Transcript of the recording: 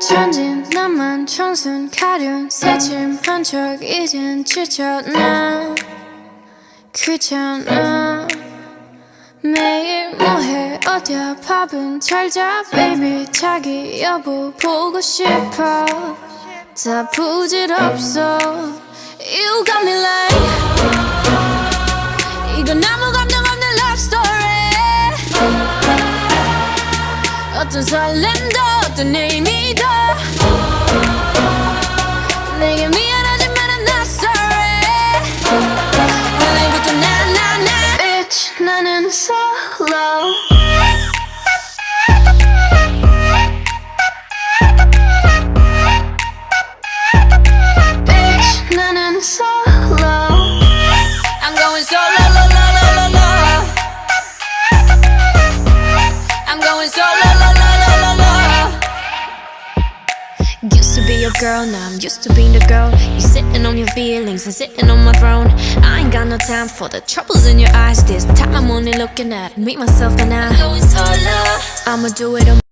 천진 나만 청순 가련 새침한 척 이젠 지쳤나 귀찮아 매일 뭐해 어디야 밥은 잘자 baby 자기 여보 보고 싶어 다 부질없어 You got me like 이건 아무 감정 없는 love story 어떤 설렘도 어떤 의미도 내게 미안하지만 I'm not sorry 오늘부터 나 Bitch 나는 solo Bitch 나는 solo I'm going solo lo lo lo lo lo I'm going solo lo lo lo lo lo Used to be your girl, now I'm used to being the girl. You sitting on your feelings and sitting on my throne. I ain't got no time for the troubles in your eyes. This time I'm only looking at me, myself and I. I'm going solo. I'ma do it on